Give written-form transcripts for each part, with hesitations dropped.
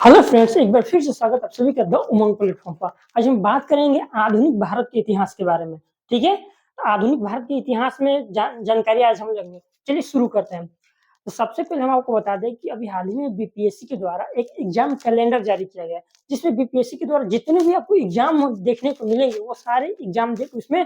Hello friends, एक बार फिर से स्वागत आप सभी का द उमंग प्लेटफॉर्म पर। आज हम बात करेंगे आधुनिक भारत के इतिहास के बारे में। ठीक है, तो आधुनिक भारत के इतिहास में जानकारी आज हम लेंगे। चलिए शुरू करते हैं। तो सबसे पहले हम आपको बता दें कि अभी हाल ही में बीपीएससी के द्वारा एक एग्जाम कैलेंडर जारी किया गया है, जिसमें बीपीएससी के द्वारा जितने भी आपको एग्जाम देखने को मिलेंगे वो सारे एग्जाम उसमें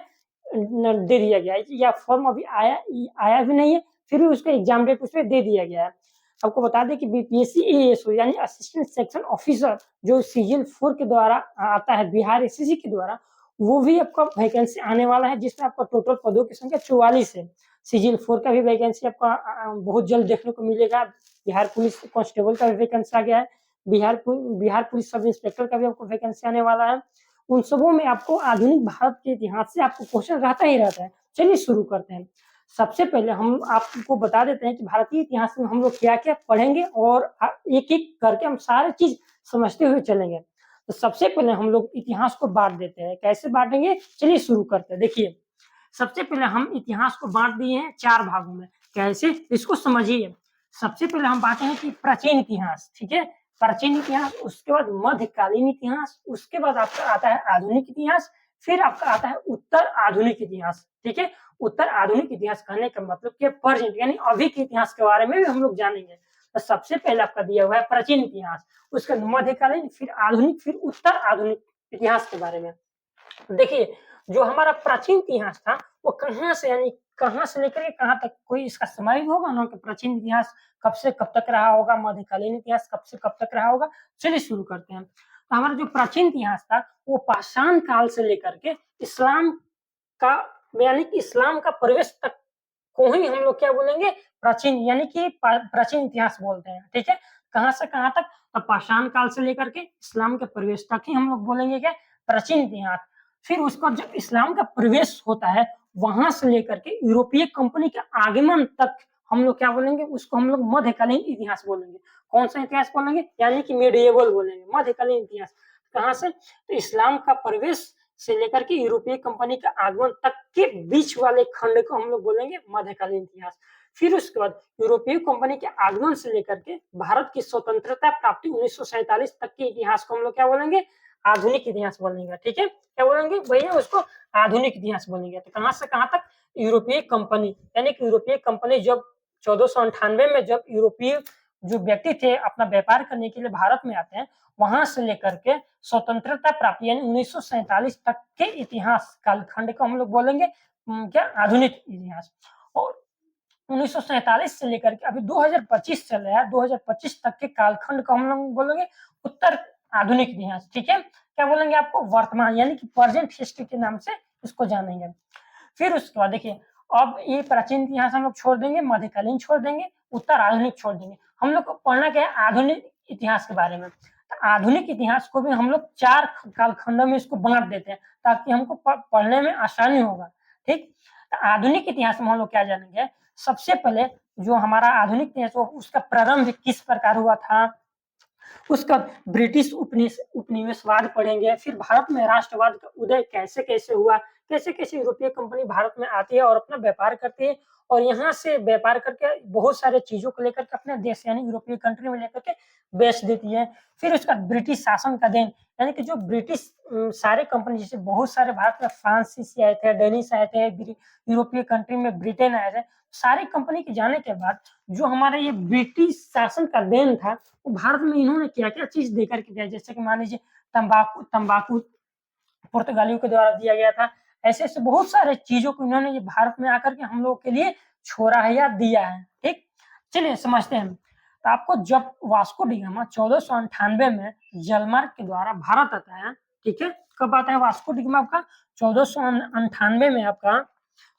दे दिया गया है, या फॉर्म अभी आया भी नहीं है, फिर भी उसका एग्जाम डेट उसमें दे दिया गया है। आपको बता दें कि बीपीएससी एएसओ यानी असिस्टेंट सेक्शन ऑफिसर जो सीजीएल 4 के द्वारा आता है बिहार एसएससी के द्वारा, वो भी आपका वैकेंसी आने वाला है, जिसमें आपका टोटल पदों की संख्या 44 है। सीजीएल 4 का भी वैकेंसी आपका बहुत जल्द देखने को मिलेगा। बिहार पुलिस कांस्टेबल का भी वैकेंसी आ गया है। बिहार पुलिस सब इंस्पेक्टर का भी आपको वैकेंसी आने वाला है। उन सबों में आपको आधुनिक भारत के इतिहास से आपको क्वेश्चन रहता ही रहता है। चलिए शुरू करते हैं। सबसे पहले हम आपको बता देते हैं कि भारतीय इतिहास में हम लोग क्या-क्या पढ़ेंगे और एक-एक करके हम सारी चीज़ समझते हुए चलेंगे। तो सबसे पहले हम लोग इतिहास को बाँट देते हैं। कैसे बाँटेंगे? चलिए शुरू करते हैं। देखिए, सबसे पहले हम इतिहास को बाँट दिए हैं 4 भागों में। कैसे? इसको समझिए। सबसे पहले हम बाँटे हैं कि प्राचीन इतिहास, ठीक है? प्राचीन इतिहास, उसके बाद मध्यकालीन इतिहास, उसके बाद आपका आता है आधुनिक इतिहास, फिर आपका आता है उत्तर आधुनिक इतिहास, ठीक है? उत्तर आधुनिक इतिहास कहने का मतलब कि प्रेजेंट यानी अभी के इतिहास के बारे में भी हम लोग जानेंगे। तो सबसे पहले आपका दिया हुआ है प्राचीन इतिहास, उसके बाद मध्यकालीन, फिर आधुनिक, फिर उत्तर आधुनिक इतिहास के बारे में। देखिए, जो हमारा प्राचीन इतिहास था, वो कहाँ से यानी कहाँ से लेकर के कहाँ तक, कोई इसका समय भी होगा ना कि प्राचीन इतिहास कब से कब तक रहा होगा, मध्यकालीन इतिहास कब से कब तक रहा होगा। चलिए शुरू करते हैं। तो हमारा जो प्राचीन इतिहास था, वो पाषाण काल से लेकर के इस्लाम का यानी कि इस्लाम का प्रवेश तक को ही हम लोग क्या बोलेंगे, प्राचीन यानी कि प्राचीन इतिहास बोलते हैं, ठीक है? कहाँ से कहाँ तक? तो पाषाण काल से लेकर के इस्लाम के प्रवेश तक ही हम लोग बोलेंगे क्या, प्राचीन इतिहास। फिर उसका जब इस्लाम का प्रवेश होता है, वहां से लेकर के यूरोपीय कंपनी के आगमन तक हम लोग क्या बोलेंगे, उसको हम लोग मध्यकालीन इतिहास बोलेंगे। कौन सा इतिहास बोलेंगे? यानी कि मेडिएवल बोलेंगे, मध्यकालीन इतिहास। कहाँ से? तो इस्लाम का प्रवेश से लेकर के यूरोपीय कंपनी के आगमन तक के बीच वाले खंड को हम लोग बोलेंगे मध्यकालीन इतिहास। फिर उसके बाद यूरोपीय कंपनी के आगमन से लेकर के भारत की स्वतंत्रता प्राप्ति 1947 तक के इतिहास को हम लोग क्या बोलेंगे, आधुनिक इतिहास बोलेंगे, ठीक है? क्या बोलेंगे भैया, उसको आधुनिक इतिहास बोलेंगे। तो कहाँ से कहाँ तक? यूरोपीय कंपनी यानी कि यूरोपीय कंपनी जब 1498 में जब यूरोपीय जो व्यक्ति थे अपना व्यापार करने के लिए भारत में आते हैं, वहां से लेकर के स्वतंत्रता प्राप्ति यानी 1947 तक के इतिहास कालखंड को हम लोग बोलेंगे क्या, आधुनिक इतिहास। और 1947 से लेकर के अभी 2025 चल रहा है, 2025 तक के कालखंड को हम लोग बोलेंगे उत्तर आधुनिक इतिहास, ठीक है? क्या बोलेंगे आपको, वर्तमान यानी कि प्रेजेंट हिस्ट्री के नाम से इसको जानेंगे। फिर उसके बाद देखिए, अब ये प्राचीन इतिहास हम लोग छोड़ देंगे, मध्यकालीन छोड़ देंगे, उत्तर आधुनिक छोड़ देंगे। हम लोग को पढ़ना क्या है, आधुनिक इतिहास के बारे में। तो आधुनिक इतिहास को भी हम लोग 4 कालखंडों में इसको बाँट देते हैं, ताकि हमको पढ़ने में आसानी होगा, ठीक? तो आधुनिक इतिहास में हम लोग क्या जानेंगे, सबसे पहले जो हमारा आधुनिक इतिहास हो उसका प्रारंभ किस प्रकार हुआ था, उसका ब्रिटिश उपनिवेशवाद पढ़ेंगे, फिर भारत में राष्ट्रवाद का उदय कैसे-कैसे हुआ, कैसे-कैसे यूरोपीय कंपनी भारत में आती है और अपना व्यापार करती है और यहाँ से व्यापार करके बहुत सारे चीज़ों को लेकर के अपने देश यानी यूरोपीय कंट्री में लेकर के बेच देती है। फिर उसका ब्रिटिश शासन का देन यानी कि जो ब्रिटिश सारे कंपनी जैसे बहुत सारे भारत में फ्रांसीसी आए थे, डेनिश आए थे, यूरोपीय कंट्री में ब्रिटेन आए थे। सारी कंपनी के जाने के बाद जो हमारा ये ब्रिटिश शासन का देन था, वो भारत में इन्होंने क्या-क्या चीज़ देकर के गए, जैसे कि मान लीजिए तम्बाकू तम्बाकू पुर्तगालियों के द्वारा दिया गया था। ऐसे-ऐसे बहुत सारे चीज़ों को इन्होंने ये भारत में आकर के हम लोगों के लिए छोड़ा है या दिया है, ठीक? चलिए समझते हैं। तो आपको जब वास्को डी गामा 1498 में जलमार्ग के द्वारा भारत आता है, ठीक है? कब आता है वास्को डी गामा आपका? 1498 में आपका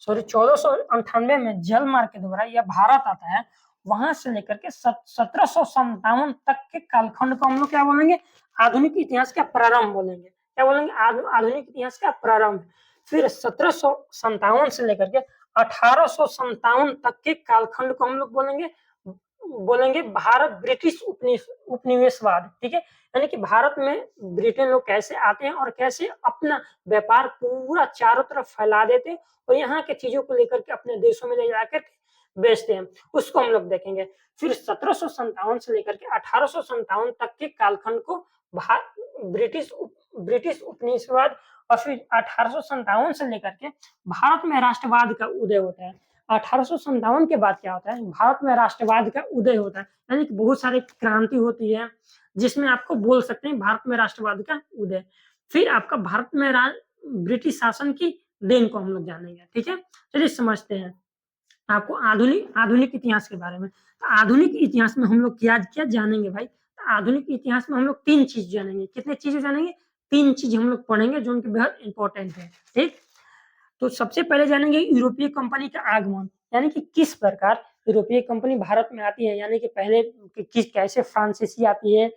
1498 में जलमार्ग के द्वारा यह भारत आता है। वहां से लेकर के 1757 तक के कालखंड को हम लोग क्या बोलेंगे, आधुनिक इतिहास का प्रारंभ बोलेंगे। क्या बोलेंगे, आधुनिक इतिहास का प्रारंभ। फिर 1757 से लेकर के 1857 तक के कालखंड को हम लोग बोलेंगे बोलेंगे भारत ब्रिटिश उपनिवेशवाद, ठीक है? यानी कि भारत में ब्रिटेन लोग कैसे आते हैं और कैसे अपना व्यापार पूरा चारों तरफ फैला देते हैं और यहाँ के चीजों को लेकर के अपने देशों में ले जाकर बेचते हैं, उसको हम लोग देखेंगे। फिर 1757 से लेकर के 1857 तक के कालखंड को भा ब्रिटिश उपनिवेशवाद और फिर 1857 से लेकर के भारत में राष्ट्रवाद का उदय होता है। 1857 के बाद क्या होता है, भारत में राष्ट्रवाद का उदय होता है, यानी कि बहुत सारी क्रांति होती है, जिसमें आपको बोल सकते हैं भारत में राष्ट्रवाद का उदय। फिर आपका भारत में ब्रिटिश शासन की देन को हम लोग जानेंगे, ठीक है। चलिए समझते हैं आपको आधुनिक इतिहास के बारे में। तो आधुनिक इतिहास में हम लोग क्या क्या जानेंगे भाई? तो आधुनिक इतिहास में हम लोग 3 चीज जानेंगे। कितने चीजें जानेंगे? 3 चीज हम लोग पढ़ेंगे जो उनके बेहद इंपॉर्टेंट है, ठीक। तो सबसे पहले जानेंगे यूरोपीय कंपनी का आगमन, यानी कि किस प्रकार यूरोपीय कंपनी भारत में आती है, यानी कि पहले किस कैसे फ्रांसीसी आती है,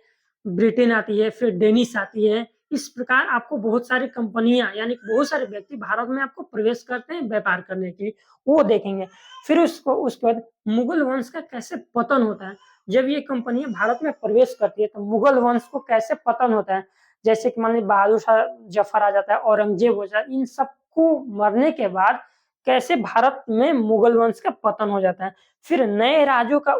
ब्रिटेन आती है, फिर डेनिश आती है। इस प्रकार आपको बहुत सारी कंपनियां यानी कि बहुत सारे व्यक्ति भारत में आपको प्रवेश करते हैं व्यापार करने के लिए, वो देखेंगे। फिर उसके बाद मुगल वंश का कैसे पतन होता है, जब ये कंपनियां भारत में प्रवेश करती है तो मुगल वंश को कैसे पतन होता है, जैसे कि मान लीजिए बहादुर शाह जफर आ जाता है, औरंगजेब हो जाता है, इन सबको मरने के बाद कैसे भारत में मुगल वंश का पतन हो जाता है। फिर नए राज्यों का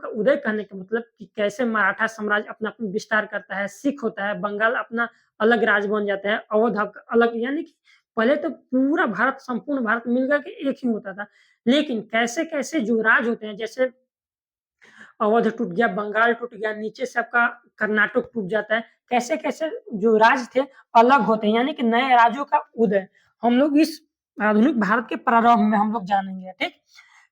उदय करने का मतलब कि कैसे मराठा साम्राज्य अपना अपना विस्तार करता है, सिख होता है, बंगाल अपना अलग राज्य बन जाता है, अवध अलग, यानी कि पहले तो पूरा भारत संपूर्ण भारत मिलकर के एक ही होता था, लेकिन कैसे कैसे जो राज होते हैं, जैसे अवध टूट गया, बंगाल टूट गया, नीचे से आपका कर्नाटक टूट जाता है, कैसे कैसे जो राज्य थे अलग होते हैं, यानी कि नए राज्यों का उदय हम लोग इस आधुनिक भारत के प्रारंभ में हम लोग जानेंगे, ठीक।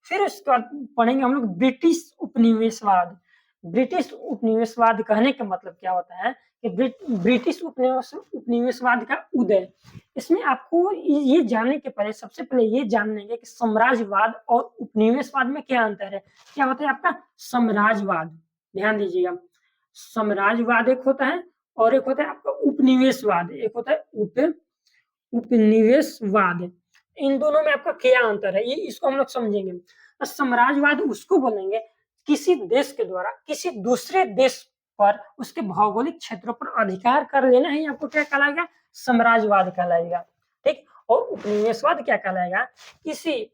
फिर उसके बाद पढ़ेंगे हम लोग ब्रिटिश उपनिवेशवाद। ब्रिटिश उपनिवेशवाद कहने का मतलब क्या होता है कि ब्रिटिश उपनिवेशवाद का उदय। इसमें आपको ये जानने के पहले सबसे पहले ये जान लेंगे कि साम्राज्यवाद और उपनिवेशवाद में क्या अंतर है। क्या होता है आपका साम्राज्यवाद, ध्यान दीजिएगा। साम्राज्यवाद एक होता है और एक होता है आपका उपनिवेशवाद, एक होता है उपनिवेशवाद। इन दोनों में आपका क्या अंतर है, ये इसको हम लोग समझेंगे। साम्राज्यवाद उसको बोलेंगे किसी देश के द्वारा किसी दूसरे देश पर उसके भौगोलिक क्षेत्रों पर अधिकार कर लेना ही आपको क्या कहलाएगा, साम्राज्यवाद कहलाएगा, ठीक। और उपनिवेशवाद क्या कहलाएगा, किसी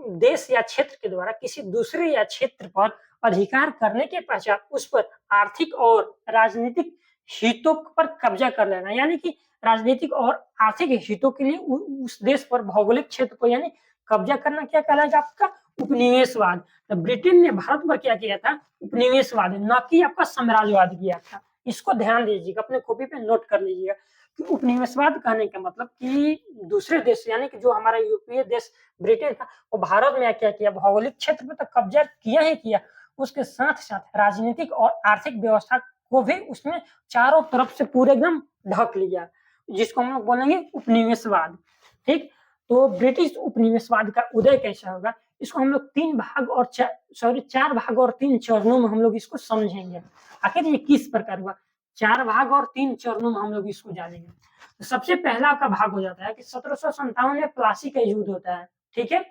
देश या क्षेत्र के द्वारा किसी दूसरे या क्षेत्र पर अधिकार करने के पश्चात उस पर आर्थिक और राजनीतिक हितों पर कब्जा कर लेना, यानी कि राजनीतिक और आर्थिक हितों के लिए उस देश पर भौगोलिक क्षेत्र को यानी कब्जा करना क्या कहलाएगा आपका उपनिवेशवाद। तो ब्रिटेन ने भारत पर क्या किया था, उपनिवेशवाद, न कि आपका साम्राज्यवाद किया था। इसको ध्यान दीजिएगा, अपने कॉपी पे नोट कर लीजिएगा कि उपनिवेशवाद कहने का मतलब कि दूसरे देश यानी कि जो हमारा यूरोपीय देश ब्रिटेन था वो भारत में क्या किया, भौगोलिक क्षेत्र पर तो कब्जा किया ही किया, उसके साथ साथ राजनीतिक और आर्थिक व्यवस्था को भी उसने चारों तरफ से पूरे एकदम ढक लिया, जिसको हम लोग बोलेंगे उपनिवेशवाद, ठीक। तो ब्रिटिश उपनिवेशवाद का उदय कैसा होगा, इसको हम लोग 4 भाग और 3 चरणों में हम लोग इसको समझेंगे। आखिर ये किस प्रकार हुआ, 4 भाग और 3 चरणों में हम लोग इसको जानेंगे। तो सबसे पहला का भाग हो जाता है कि 1757 में प्लासी का युद्ध होता है, ठीक है।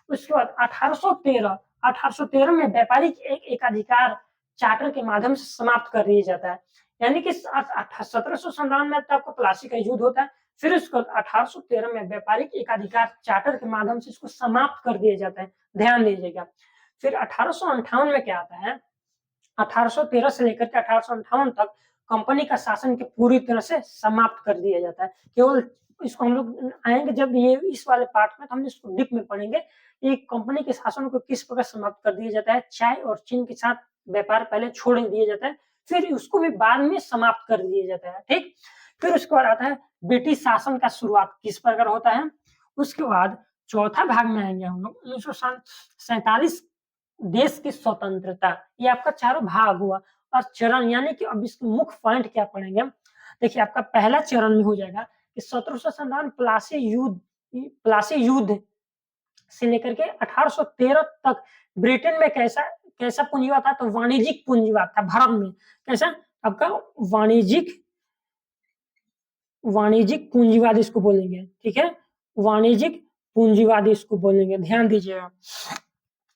उसके बाद 1813 में व्यापारिक एकाधिकार चार्टर के माध्यम से समाप्त कर दिया जाता है, यानी कि 1757 में आपको प्लासी का युद्ध होता है, फिर उसको 1813 में व्यापारिक एकाधिकार चार्टर के माध्यम से इसको समाप्त कर दिया जाता है, ध्यान दीजिएगा। फिर 1858 में क्या आता है, 1813 से लेकर के 1858 तक कंपनी का शासन के पूरी तरह से समाप्त कर दिया जाता है। केवल इसको हम लोग आएंगे जब ये इस वाले पार्ट में तो हम इसको डीप में पढ़ेंगे, ये कंपनी के शासन को किस प्रकार समाप्त कर दिया जाता है। चाय और चीन के साथ व्यापार पहले छोड़ दिया जाता है, फिर उसको भी बाद में समाप्त कर दिया जाता है, ठीक। फिर उसके बाद आता है ब्रिटिश शासन का शुरुआत किस प्रकार होता है। उसके बाद चौथा भाग में आएंगे हम लोग 1947 देश की स्वतंत्रता, ये आपका चारों भाग हुआ। और चरण यानी कि अब इसके मुख्य पॉइंट क्या पढ़ेंगे, देखिए आपका पहला चरण में हो जाएगा कि 1757 प्लासी युद्ध से लेकर के 1813 तक ब्रिटेन में कैसा कैसा पूंजीवाद था, तो वाणिज्यिक पूंजीवाद था भारत में। कैसा आपका वाणिज्यिक पूंजीवाद इसको बोलेंगे, ठीक है, वाणिज्यिक पूंजीवाद इसको बोलेंगे, ध्यान दीजिएगा।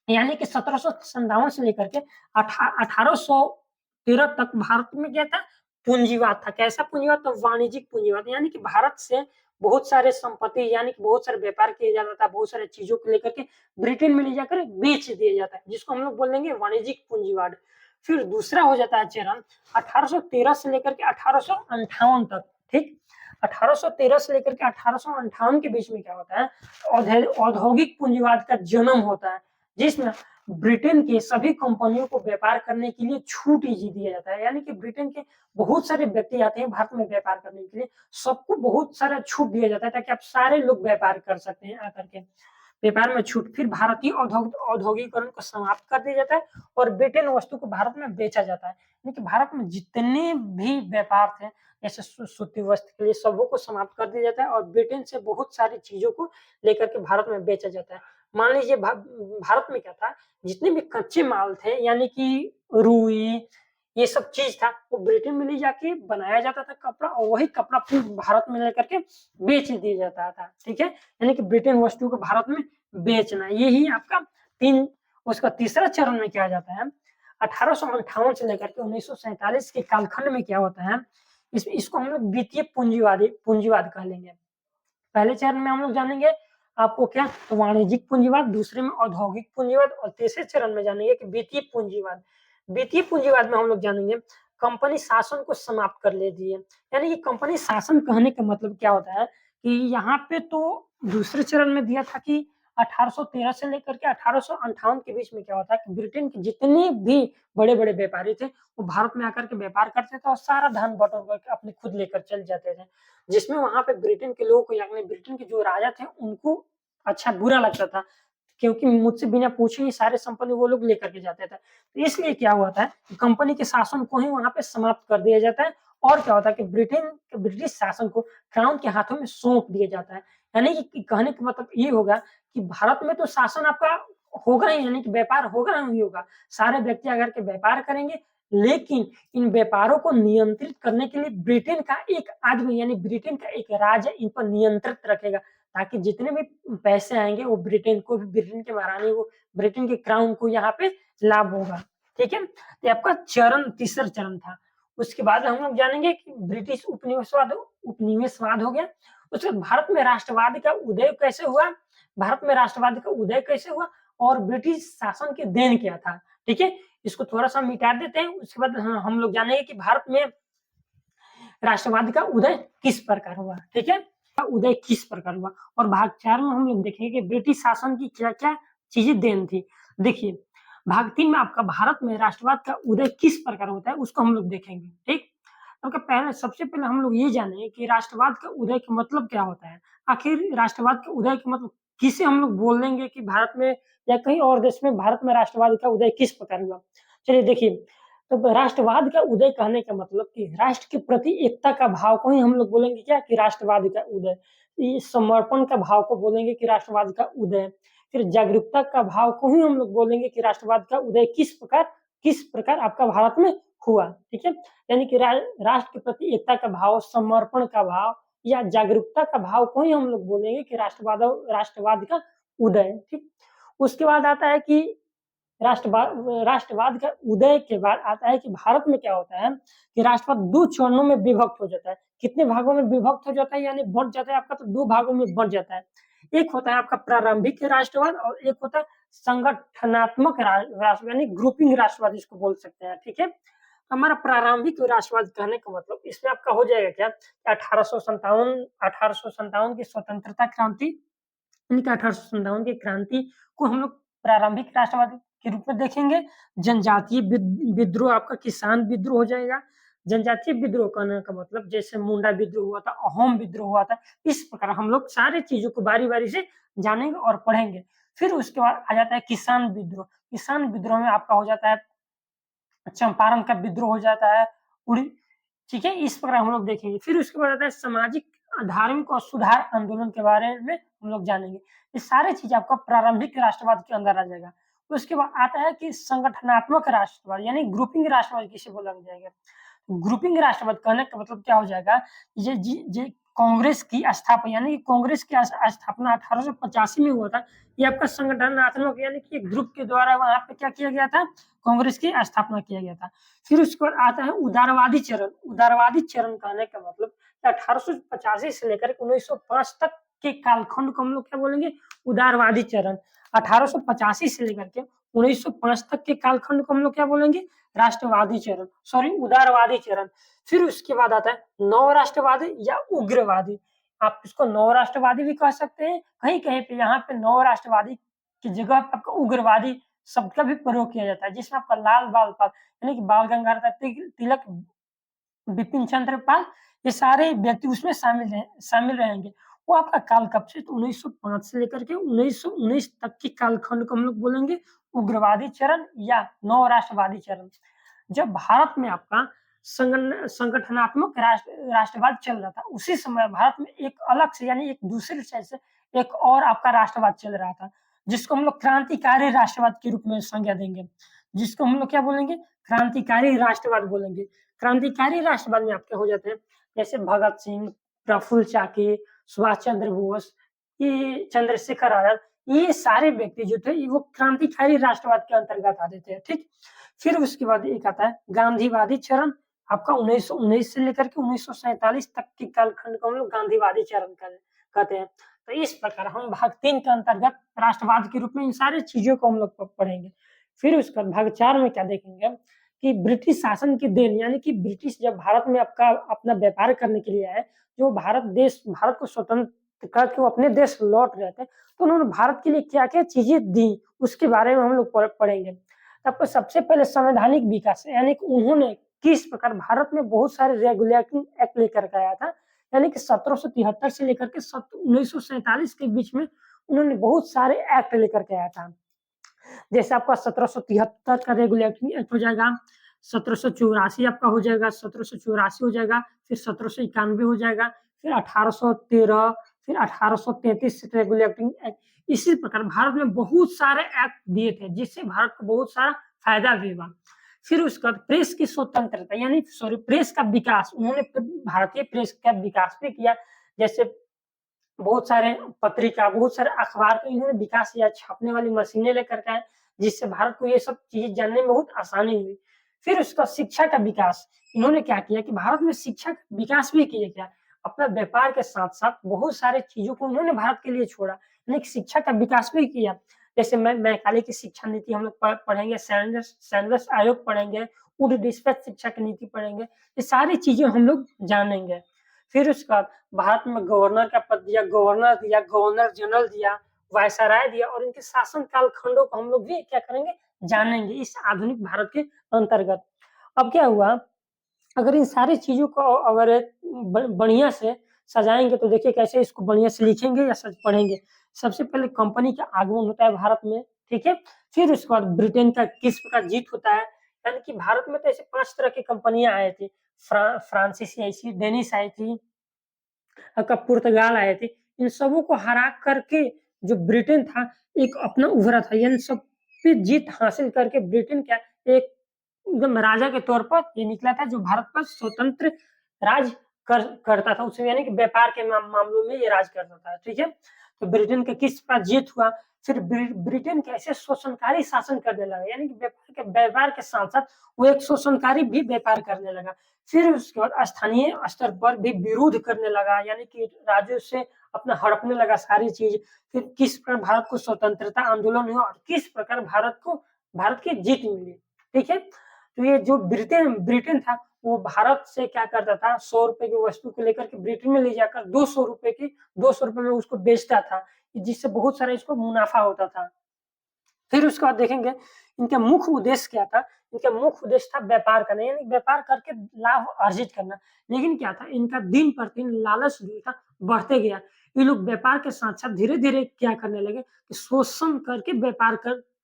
यानी कि 1757 से लेकर के 1813 तक भारत में क्या था, पूंजीवाद था। कैसा पूंजीवाद, तो वाणिज्यिक पूंजीवाद, यानी कि भारत से बहुत सारे संपत्ति यानी कि बहुत सारे व्यापार किया जाता था, बहुत सारे चीज़ों को लेकर के ब्रिटेन में ले जाकर बेच दिया जाता है, जिसको हम लोग बोलेंगे वाणिज्यिक पूंजीवाद। फिर दूसरा हो जाता है चरण 1813 से लेकर के 1858 तक, ठीक? 1813 से लेकर के 1858 के बीच में क्या होता है, औद्योगिक पूंजीवाद का जन्म होता है, जिसमें ब्रिटेन के सभी कंपनियों को व्यापार करने के लिए छूट ही दिया जाता है, यानी कि ब्रिटेन के बहुत सारे व्यक्ति आते हैं भारत में व्यापार करने के लिए, सबको बहुत सारा छूट दिया जाता है ताकि आप सारे लोग व्यापार कर सकते हैं आकर के। व्यापार में छूट, फिर भारतीय औद्योगिकरण को समाप्त कर दिया जाता है और ब्रिटेन वस्तु को भारत में बेचा जाता है, यानी कि भारत में जितने भी व्यापार थे जैसे सूती वस्त्र के लिए सबों को समाप्त कर दिया जाता है और ब्रिटेन से बहुत सारी चीजों को लेकर के भारत में बेचा जाता है। मान लीजिए भारत में क्या था, जितने भी कच्चे माल थे यानी कि रुई ये सब चीज था वो ब्रिटेन में ले जाके बनाया जाता था कपड़ा और वही कपड़ा फिर भारत में लेकर के बेच दिया जाता था, ठीक है? यानी कि ब्रिटेन वस्तु को भारत में बेचना, यही आपका उसका तीसरा चरण में क्या जाता है, 1858 से लेकर के 1947 के कालखंड में क्या होता है, इसको हम लोग द्वितीय पूंजीवाद कह लेंगे। पहले चरण में हम लोग जानेंगे आपको क्या, तो वाणिज्यिक पूंजीवाद, दूसरे में औद्योगिक पूंजीवाद और तीसरे चरण में जानेंगे कि वित्तीय पूंजीवाद। वित्तीय पूंजीवाद में हम लोग जानेंगे कंपनी शासन को समाप्त कर ले दिए, यानी कि कंपनी शासन कहने का मतलब क्या होता है कि यहाँ पे तो दूसरे चरण में दिया था कि 1813 से लेकर के 1858 के बीच में क्या होता है कि ब्रिटेन के जितने भी बड़े बड़े व्यापारी थे वो भारत में आकर के व्यापार करते थे और सारा धन बटोर करके अपने खुद लेकर चल जाते थे, जिसमें वहां पे ब्रिटेन के लोगों को यानी ब्रिटेन के जो राजा थे उनको अच्छा बुरा लगता था क्योंकि मुझसे बिना पूछे ही सारे संपत्ति वो लोग लेकर के जाते थे। तो इसलिए क्या हुआ था कि कंपनी के शासन को ही वहां पे समाप्त कर दिया जाता है और क्या होता है कि ब्रिटिश शासन को क्राउन के हाथों में सौंप दिया जाता है, यानी कि कहने का मतलब ये होगा कि भारत में तो शासन आपका होगा ही, यानी कि व्यापार होगा ही होगा, सारे व्यक्ति अगर के व्यापार करेंगे, लेकिन इन व्यापारों को नियंत्रित करने के लिए ब्रिटेन का एक आदमी यानी ब्रिटेन का एक राजा इन पर नियंत्रित रखेगा ताकि जितने भी पैसे आएंगे वो ब्रिटेन को भी, ब्रिटेन के महारानी को, ब्रिटेन के क्राउन को यहाँ पे लाभ होगा, ठीक है? तो आपका चरण तीसरा चरण था। उसके बाद हम लोग जानेंगे कि ब्रिटिश उपनिवेशवाद हो गया। उसके बाद भारत में राष्ट्रवाद का उदय कैसे हुआ, भारत में राष्ट्रवाद का उदय कैसे हुआ और ब्रिटिश शासन के देन क्या था, ठीक है? इसको थोड़ा सा मिटा देते हैं। उसके बाद हम लोग जानेंगे कि भारत में राष्ट्रवाद का उदय किस प्रकार हुआ, ठीक है? उदय किस प्रकार हुआ और भाग 4 में हम लोग देखेंगे कि ब्रिटिश शासन की क्या-क्या चीजें देन थी। देखिए, भाग 3 में आपका भारत में राष्ट्रवाद का उदय किस प्रकार होता है उसको हम लोग देखेंगे, ठीक? तो पहले सबसे पहले हम लोग ये जाने कि राष्ट्रवाद का उदय का मतलब क्या होता है? आखिर राष्ट्रवाद का उदय का मतलब किसे हम लोग बोलेंगे कि भारत में या कहीं और देश में भारत में राष्ट्रवाद का उदय किस प्रकार हुआ? चलिए देखिए, तो राष्ट्रवाद का उदय कहने का मतलब कि राष्ट्र के प्रति एकता का भाव को ही हम लोग बोलेंगे क्या कि राष्ट्रवाद का उदय। ये समर्पण का भाव को बोलेंगे कि राष्ट्रवाद का उदय। फिर जागरूकता का भाव को ही हम लोग बोलेंगे कि राष्ट्रवाद का उदय किस प्रकार आपका भारत में हुआ, ठीक है? यानी कि राष्ट्र के प्रति एकता का भाव, समर्पण का भाव या जागरूकता का भाव को ही हम लोग बोलेंगे कि राष्ट्रवाद का उदय, ठीक? उसके बाद आता है कि राष्ट्रवाद का उदय के बाद आता है कि भारत में क्या होता है कि राष्ट्रवाद 2 चरणों में विभक्त हो जाता है। कितने भागों में विभक्त हो जाता है यानी बँट जाता है आपका, तो 2 भागों में बँट जाता है। एक होता है आपका प्रारंभिक राष्ट्रवाद और एक होता है संगठनात्मक राष्ट्र यानी ग्रुपिंग राष्ट्रवाद इसको बोल सकते हैं, ठीक है? हमारा प्रारंभिक राष्ट्रवाद कहने का मतलब इसमें आपका हो जाएगा क्या 1857 की स्वतंत्रता क्रांति, यानी कि 1857 की क्रांति को हम लोग प्रारंभिक राष्ट्रवाद के रूप में देखेंगे। जनजातीय विद्रोह आपका किसान विद्रोह हो जाएगा। जनजातीय विद्रोह कहने का मतलब जैसे मुंडा विद्रोह हुआ था, अहोम विद्रोह हुआ था, इस प्रकार हम लोग सारी चीजों को बारी-बारी से जानेंगे और पढ़ेंगे। फिर उसके बाद आ जाता है किसान विद्रोह। किसान विद्रोह में आपका हो जाता है चंपारण का विद्रोह हो जाता है, ठीक है? इस प्रकार हम लोग देखेंगे। फिर उसके बाद आता है सामाजिक, धार्मिक और सुधार आंदोलन के बारे में हम लोग जानेंगे। ये सारी चीज आपका प्रारंभिक राष्ट्रवाद के अंदर आ जाएगा। उसके बाद आता है कि संगठनात्मक राष्ट्रवाद यानी ग्रुपिंग राष्ट्रवाद किसे बोला जाएगा? ग्रुपिंग राष्ट्रवाद कहने का मतलब क्या हो जाएगा, ये कांग्रेस की स्थापना यानी कांग्रेस की स्थापना 1885 में हुआ था। ये आपका संगठनात्मक यानी कि ग्रुप के द्वारा वहां पे क्या किया गया था, कांग्रेस की स्थापना किया गया था। फिर उसके बाद आता है उदारवादी चरण। उदारवादी चरण कहने का मतलब 1885 से लेकर 1905 तक के कालखंड को हम लोग क्या बोलेंगे? उदारवादी चरण। 1885 से लेकर के 1905 तक के कालखंड को हम लोग क्या बोलेंगे? राष्ट्रवादी चरण, सॉरी उदारवादी चरण। फिर उसके बाद आता है नव राष्ट्रवादी या उग्रवादी। आप इसको नव राष्ट्रवादी भी कह सकते हैं, कहीं-कहीं पे यहाँ पे नव राष्ट्रवादी की जगह पे आपका उग्रवादी शब्द का भी प्रयोग किया जाता है, जिसमें आपका लाल बाल पाल यानी कि बाल गंगाधर तिलक, बिपिन चंद्र पाल, ये सारे व्यक्ति उसमें शामिल रहेंगे। वो आपका काल कब से? तो 1905 से लेकर के 1919 तक के कालखंड को हम लोग बोलेंगे उग्रवादी चरण या नव राष्ट्रवादी चरण। जब भारत में आपका संगठनात्मक राष्ट्रवाद चल रहा था, उसी समय भारत में एक अलग से यानी एक दूसरे साइड से एक और आपका राष्ट्रवाद चल रहा था, जिसको हम लोग क्रांतिकारी राष्ट्रवाद के रूप में संज्ञा देंगे। जिसको हम लोग क्या बोलेंगे? क्रांतिकारी राष्ट्रवाद बोलेंगे। क्रांतिकारी राष्ट्रवाद में आपके हो जाते हैं जैसे भगत सिंह, प्रफुल्ल चाकी, सुभाष चंद्र बोस, ये चंद्रशेखर आजाद, ये सारे व्यक्ति जो थे वो क्रांतिकारी राष्ट्रवाद के अंतर्गत आते थे, ठीक। फिर उसके बाद एक आता है गांधीवादी चरण, आपका 1919 से लेकर के 1947 तक के कालखंड को हम लोग गांधीवादी चरण कहते हैं। तो इस प्रकार हम भाग 3 के अंतर्गत राष्ट्रवाद के रूप में इन सारी चीजों को हम लोग पढ़ेंगे। फिर उसके बाद भाग 4 में क्या देखेंगे कि ब्रिटिश शासन की देन, यानी कि ब्रिटिश जब भारत में आपका अपना व्यापार करने के लिए आए, जो भारत को स्वतंत्र करके वो अपने देश लौट रहे थे, तो उन्होंने भारत के लिए क्या-क्या चीजें दी, उसके बारे में हम लोग पढ़ेंगे। आपको सबसे पहले संवैधानिक विकास, यानी कि उन्होंने किस प्रकार भारत में बहुत सारे रेगुलेटिंग एक्ट लेकर के आया था, यानी कि 1773 से लेकर के 1947 के बीच में उन्होंने बहुत सारे एक्ट लेकर के आया था। जैसे आपका 1773 का रेगुलेटिंग एक्ट हो जाएगा, 1784 आपका हो जाएगा, 1784 हो जाएगा, फिर 1791 हो जाएगा, फिर 1813, फिर 1833 रेगुलेटिंग एक्ट। इसी प्रकार भारत में बहुत सारे एक्ट दिए थे, जिससे भारत को बहुत सारा फायदा भी हुआ। फिर उसके बाद प्रेस की स्वतंत्रता, यानी सॉरी प्रेस का विकास, उन्होंने भारतीय प्रेस का विकास भी किया। जैसे बहुत सारे पत्रिका, बहुत सारे अखबार का इन्होंने विकास किया, छापने वाली मशीनें लेकर के आए, जिससे भारत को ये सब चीज़ जानने में बहुत आसानी हुई। फिर उसका शिक्षा का विकास, इन्होंने क्या किया कि भारत में शिक्षा का विकास भी किया क्या, अपना व्यापार के साथ-साथ बहुत सारे चीज़ों को उन्होंने भारत के लिए छोड़ा, यानी कि शिक्षा का विकास भी किया। जैसे मैकाले की शिक्षा नीति हम लोग पढ़ेंगे, सैंडर्स आयोग पढ़ेंगे, वुड डिस्पैच शिक्षा की नीति पढ़ेंगे, ये सारी चीज़ें हम लोग जानेंगे। फिर उसके बाद भारत में गवर्नर का पद दिया, गवर्नर दिया, गवर्नर जनरल दिया, वायसराय दिया, और इनके शासन काल खंडों को हम लोग भी क्या करेंगे? जानेंगे इस आधुनिक भारत के अंतर्गत। अब क्या हुआ, अगर इन सारी चीज़ों को अगर बढ़िया से सजाएँगे तो देखिए कैसे इसको बढ़िया से लिखेंगे या पढ़ेंगे। सबसे पहले कंपनी का आगमन होता है भारत में, ठीक है? फिर उसके बाद ब्रिटेन का किस प्रकार जीत होता है, यानी कि भारत में तो ऐसे 5 तरह की कंपनियाँ आई थी। फ्रांसीसी आई थी, डेनिश आई थी, आपका पुर्तगाल आए थे। इन सबों को हरा करके जो ब्रिटेन था एक अपना उभरा था, यानी सब पे जीत हासिल करके ब्रिटेन क्या एक एकदम राजा के तौर पर ये निकला था, जो भारत पर स्वतंत्र राज करता था उसमें, यानी कि व्यापार के मामलों में ये राज करता था, ठीक है? तो ब्रिटेन का किस प्रकार जीत हुआ, फिर ब्रिटेन कैसे शोषणकारी शासन करने लगा, यानी कि व्यापार के साथ-साथ वो एक शोषणकारी भी व्यापार करने लगा। फिर उसके बाद स्थानीय स्तर पर भी विरोध करने लगा, यानी कि राज्यों से अपना हड़पने लगा सारी चीज़। फिर किस प्रकार भारत को स्वतंत्रता आंदोलन हुआ और किस प्रकार भारत की जीत मिली, ठीक है? तो ये जो ब्रिटेन था, वो भारत से क्या करता था, ₹100 की वस्तु को लेकर के ब्रिटेन में ले जाकर ₹200 में उसको बेचता था, जिससे बहुत सारा इसको मुनाफ़ा होता था। फिर उसके बाद देखेंगे इनका मुख्य उद्देश्य क्या था, इनका मुख्य उद्देश्य था व्यापार करना, यानी व्यापार करके लाभ अर्जित करना। लेकिन क्या था, इनका दिन प्रतिदिन लालच जो था बढ़ते गया। ये लोग व्यापार के साथ-साथ धीरे-धीरे क्या करने लगे कि शोषण करके व्यापार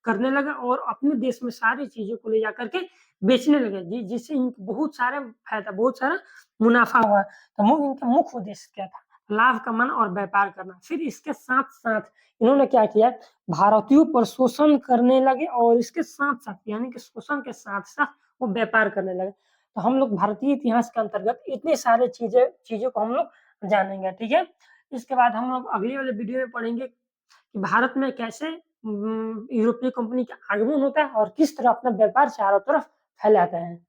करने लगे और अपने देश में सारी चीज़ों को ले जाकर के बेचने लगे, जिससे इनको बहुत सारा मुनाफ़ा हुआ। तो इनका मुख्य उद्देश्य क्या था? लाभ कमाना और व्यापार करना। फिर इसके साथ-साथ इन्होंने क्या किया, भारतीयों पर शोषण करने लगे और इसके साथ-साथ यानी कि शोषण के साथ-साथ वो व्यापार करने लगे। तो हम लोग भारतीय इतिहास के अंतर्गत इतनी सारी चीज़ों को हम लोग जानेंगे, ठीक है? इसके बाद हम लोग अगले वाले वीडियो में पढ़ेंगे कि भारत में कैसे यूरोपीय कंपनी का आगमन होता है और किस तरह अपना व्यापार चारों तरफ फैलाते हैं।